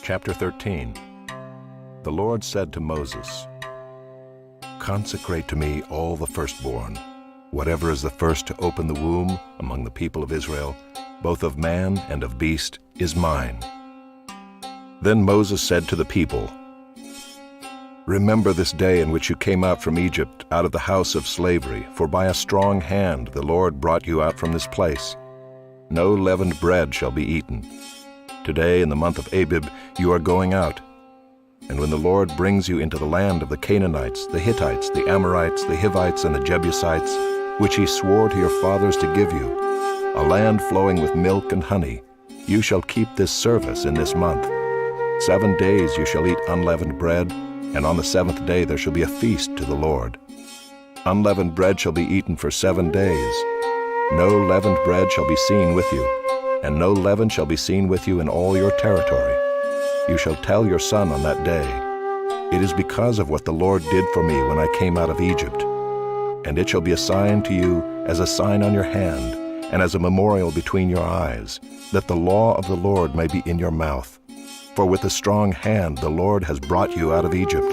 Chapter 13. The Lord said to Moses, "Consecrate to me all the firstborn, whatever is the first to open the womb among the people of Israel, both of man and of beast, is mine." Then Moses said to the people, "Remember this day in which you came out from Egypt, out of the house of slavery, for by a strong hand the Lord brought you out from this place. No leavened bread shall be eaten. Today, in the month of Abib, you are going out. And when the Lord brings you into the land of the Canaanites, the Hittites, the Amorites, the Hivites, and the Jebusites, which he swore to your fathers to give you, a land flowing with milk and honey, you shall keep this service in this month. 7 days you shall eat unleavened bread, and on the 7th day there shall be a feast to the Lord. Unleavened bread shall be eaten for 7 days. No leavened bread shall be seen with you, and no leaven shall be seen with you in all your territory. You shall tell your son on that day, 'It is because of what the Lord did for me when I came out of Egypt.' And it shall be a sign to you as a sign on your hand, and as a memorial between your eyes, that the law of the Lord may be in your mouth. For with a strong hand the Lord has brought you out of Egypt.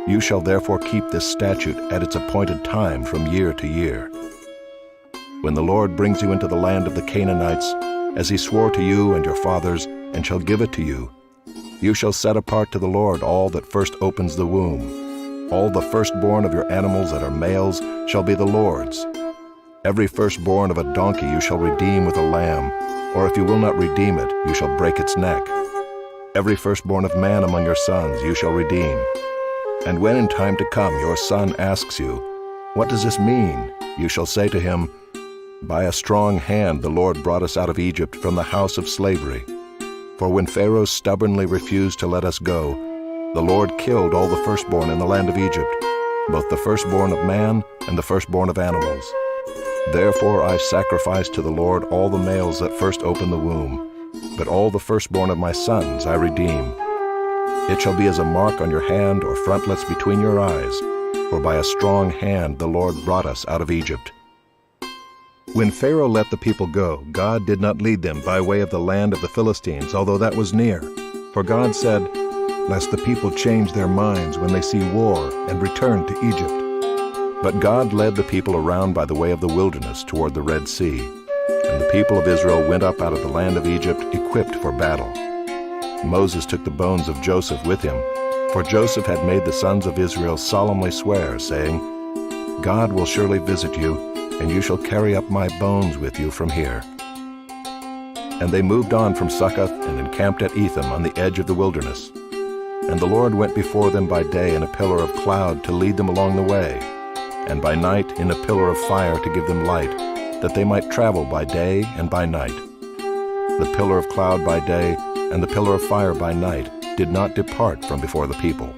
You shall therefore keep this statute at its appointed time from year to year. When the Lord brings you into the land of the Canaanites, as he swore to you and your fathers, and shall give it to you, you shall set apart to the Lord all that first opens the womb. All the firstborn of your animals that are males shall be the Lord's. Every firstborn of a donkey you shall redeem with a lamb, or if you will not redeem it, you shall break its neck. Every firstborn of man among your sons you shall redeem. And when in time to come your son asks you, 'What does this mean?' you shall say to him, 'By a strong hand the Lord brought us out of Egypt from the house of slavery. For when Pharaoh stubbornly refused to let us go, the Lord killed all the firstborn in the land of Egypt, both the firstborn of man and the firstborn of animals. Therefore I sacrifice to the Lord all the males that first open the womb, but all the firstborn of my sons I redeem. It shall be as a mark on your hand or frontlets between your eyes, for by a strong hand the Lord brought us out of Egypt." When Pharaoh let the people go, God did not lead them by way of the land of the Philistines, although that was near. For God said, "Lest the people change their minds when they see war and return to Egypt." But God led the people around by the way of the wilderness toward the Red Sea. And the people of Israel went up out of the land of Egypt equipped for battle. Moses took the bones of Joseph with him, for Joseph had made the sons of Israel solemnly swear, saying, "God will surely visit you, and you shall carry up my bones with you from here." And they moved on from Succoth and encamped at Etham on the edge of the wilderness. And the Lord went before them by day in a pillar of cloud to lead them along the way, and by night in a pillar of fire to give them light, that they might travel by day and by night. The pillar of cloud by day and the pillar of fire by night did not depart from before the people.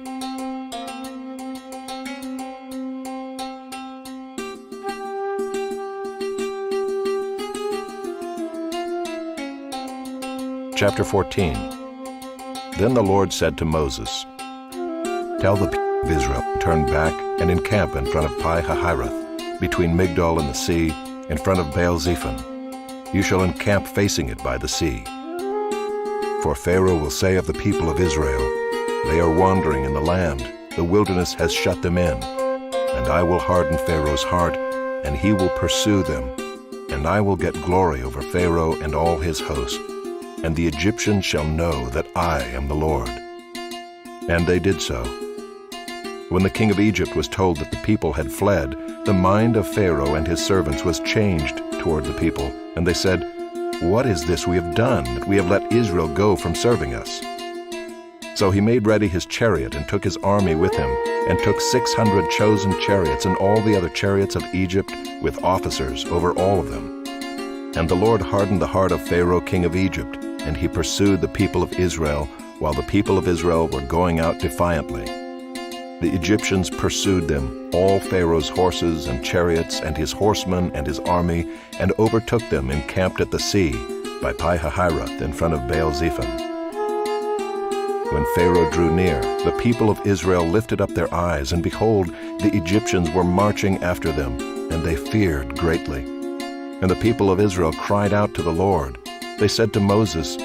Chapter 14. Then the Lord said to Moses, "Tell the people of Israel to turn back and encamp in front of Pi-hahiroth, between Migdol and the sea, in front of Baal-zephon. You shall encamp facing it by the sea. For Pharaoh will say of the people of Israel, 'They are wandering in the land, the wilderness has shut them in.' And I will harden Pharaoh's heart, and he will pursue them. And I will get glory over Pharaoh and all his host. And the Egyptians shall know that I am the Lord." And they did so. When the king of Egypt was told that the people had fled, the mind of Pharaoh and his servants was changed toward the people, and they said, "What is this we have done, that we have let Israel go from serving us?" So he made ready his chariot and took his army with him, and took 600 chosen chariots and all the other chariots of Egypt with officers over all of them. And the Lord hardened the heart of Pharaoh king of Egypt, and he pursued the people of Israel, while the people of Israel were going out defiantly. The Egyptians pursued them, all Pharaoh's horses and chariots and his horsemen and his army, and overtook them encamped at the sea by Pi-hahiroth in front of Baal-zephon. When Pharaoh drew near, the people of Israel lifted up their eyes, and behold, the Egyptians were marching after them, and they feared greatly. And the people of Israel cried out to the Lord. They said to Moses,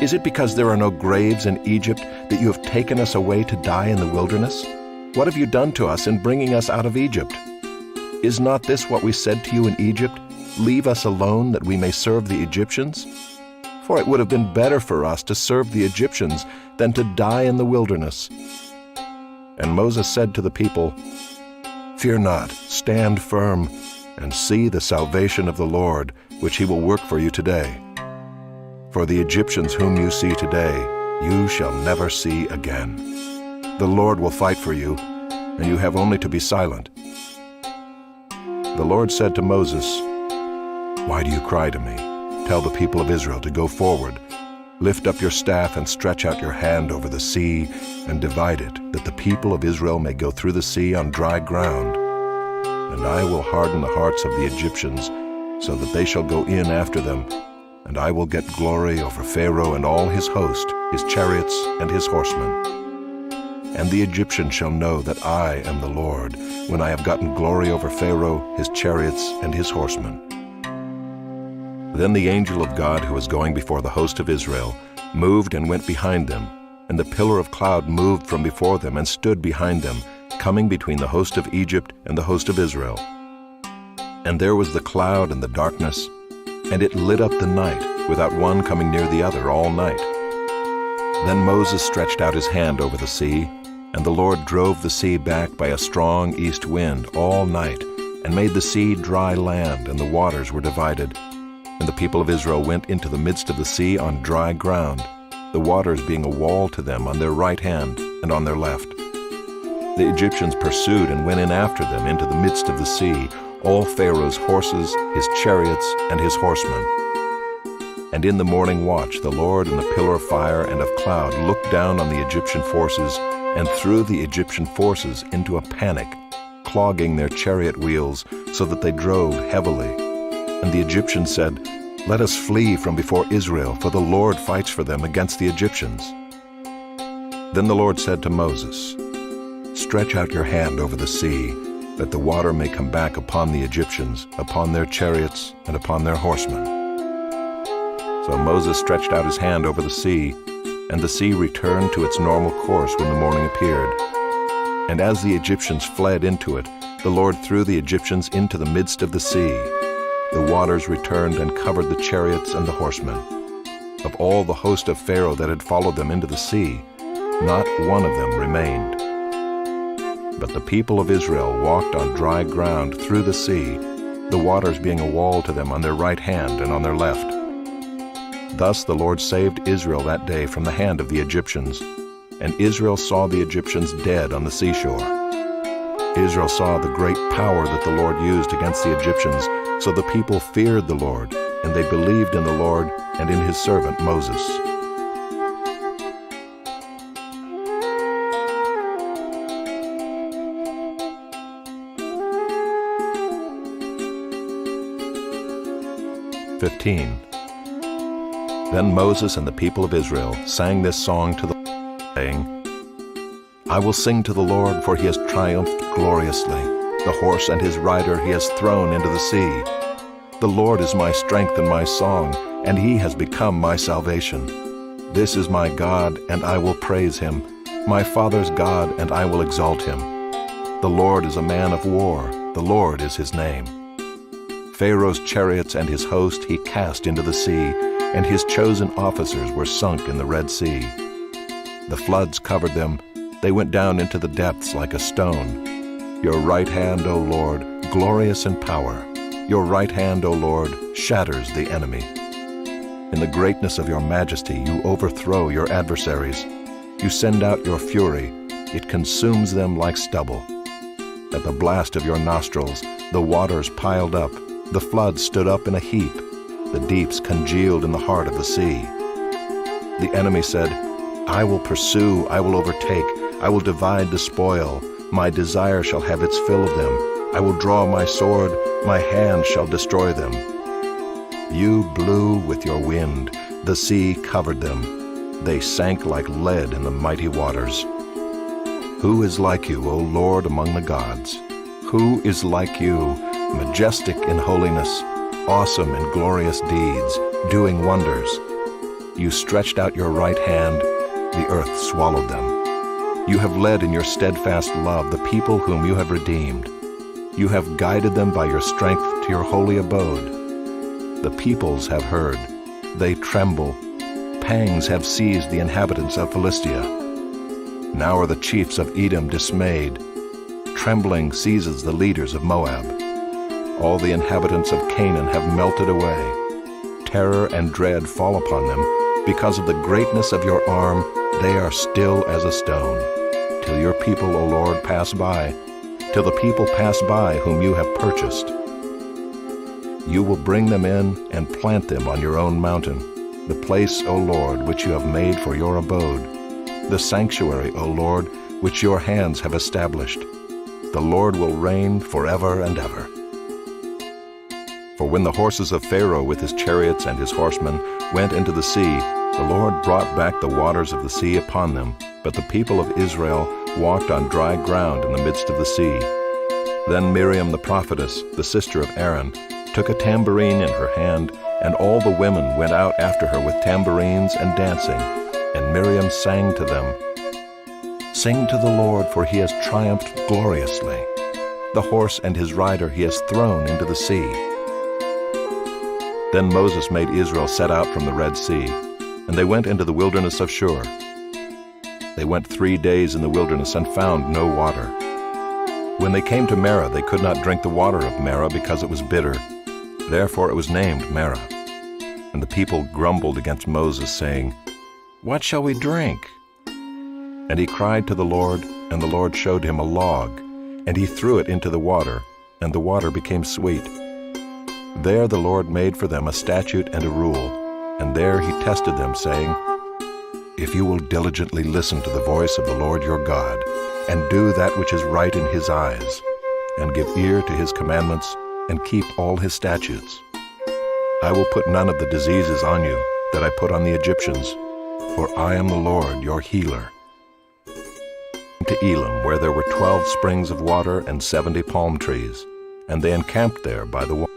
Is it because there are no graves in Egypt that you have taken us away to die in the wilderness? What have you done to us in bringing us out of Egypt? Is not this what we said to you in Egypt? Leave us alone that we may serve the Egyptians? For it would have been better for us to serve the Egyptians than to die in the wilderness. And Moses said to the people, Fear not, stand firm, and see the salvation of the Lord, which he will work for you today. For the Egyptians whom you see today, you shall never see again. The Lord will fight for you, and you have only to be silent. The Lord said to Moses, Why do you cry to me? Tell the people of Israel to go forward. Lift up your staff and stretch out your hand over the sea and divide it, that the people of Israel may go through the sea on dry ground. And I will harden the hearts of the Egyptians, so that they shall go in after them, and I will get glory over Pharaoh and all his host, his chariots and his horsemen. And the Egyptians shall know that I am the Lord, when I have gotten glory over Pharaoh, his chariots, and his horsemen. Then the angel of God who was going before the host of Israel moved and went behind them, and the pillar of cloud moved from before them and stood behind them, coming between the host of Egypt and the host of Israel. And there was the cloud and the darkness, and it lit up the night, without one coming near the other all night. Then Moses stretched out his hand over the sea, and the Lord drove the sea back by a strong east wind all night, and made the sea dry land, and the waters were divided. And the people of Israel went into the midst of the sea on dry ground, the waters being a wall to them on their right hand and on their left. The Egyptians pursued and went in after them into the midst of the sea, all Pharaoh's horses, his chariots, and his horsemen. And in the morning watch the Lord in the pillar of fire and of cloud looked down on the Egyptian forces and threw the Egyptian forces into a panic, clogging their chariot wheels so that they drove heavily. And the Egyptians said, Let us flee from before Israel, for the Lord fights for them against the Egyptians. Then the Lord said to Moses, Stretch out your hand over the sea, that the water may come back upon the Egyptians, upon their chariots, and upon their horsemen. So Moses stretched out his hand over the sea, and the sea returned to its normal course when the morning appeared. And as the Egyptians fled into it, the Lord threw the Egyptians into the midst of the sea. The waters returned and covered the chariots and the horsemen. Of all the host of Pharaoh that had followed them into the sea, not one of them remained. But the people of Israel walked on dry ground through the sea, the waters being a wall to them on their right hand and on their left. Thus the Lord saved Israel that day from the hand of the Egyptians, and Israel saw the Egyptians dead on the seashore. Israel saw the great power that the Lord used against the Egyptians, so the people feared the Lord, and they believed in the Lord and in his servant Moses. Then Moses and the people of Israel sang this song to the Lord, saying, I will sing to the Lord, for he has triumphed gloriously. The horse and his rider he has thrown into the sea. The Lord is my strength and my song, and he has become my salvation. This is my God, and I will praise him, my father's God, and I will exalt him. The Lord is a man of war, the Lord is his name. Pharaoh's chariots and his host he cast into the sea, and his chosen officers were sunk in the Red Sea. The floods covered them, they went down into the depths like a stone. Your right hand, O Lord, glorious in power. Your right hand, O Lord, shatters the enemy. In the greatness of your majesty you overthrow your adversaries. You send out your fury, it consumes them like stubble. At the blast of your nostrils the waters piled up, the floods stood up in a heap, the deeps congealed in the heart of the sea. The enemy said, I will pursue, I will overtake, I will divide the spoil. My desire shall have its fill of them. I will draw my sword, my hand shall destroy them. You blew with your wind, the sea covered them. They sank like lead in the mighty waters. Who is like you, O Lord, among the gods? Who is like you, majestic in holiness, awesome in glorious deeds, doing wonders? You stretched out your right hand, the earth swallowed them. You have led in your steadfast love the people whom you have redeemed. You have guided them by your strength to your holy abode. The peoples have heard. They tremble. Pangs have seized the inhabitants of Philistia. Now are the chiefs of Edom dismayed. Trembling seizes the leaders of Moab. All the inhabitants of Canaan have melted away. Terror and dread fall upon them. Because of the greatness of your arm, they are still as a stone. Till your people, O Lord, pass by, till the people pass by whom you have purchased. You will bring them in and plant them on your own mountain, the place, O Lord, which you have made for your abode, the sanctuary, O Lord, which your hands have established. The Lord will reign forever and ever. For when the horses of Pharaoh with his chariots and his horsemen went into the sea, the Lord brought back the waters of the sea upon them, but the people of Israel walked on dry ground in the midst of the sea. Then Miriam the prophetess, the sister of Aaron, took a tambourine in her hand, and all the women went out after her with tambourines and dancing. And Miriam sang to them, "Sing to the Lord, for he has triumphed gloriously. The horse and his rider he has thrown into the sea." Then Moses made Israel set out from the Red Sea, and they went into the wilderness of Shur. They went 3 days in the wilderness and found no water. When they came to Marah, they could not drink the water of Marah because it was bitter. Therefore it was named Marah. And the people grumbled against Moses, saying, "What shall we drink?" And he cried to the Lord, and the Lord showed him a log, and he threw it into the water, and the water became sweet. There the Lord made for them a statute and a rule, and there he tested them, saying, "If you will diligently listen to the voice of the Lord your God, and do that which is right in his eyes, and give ear to his commandments, and keep all his statutes, I will put none of the diseases on you that I put on the Egyptians, for I am the Lord your healer." To Elim, where there were 12 springs of water and 70 palm trees, and they encamped there by the water.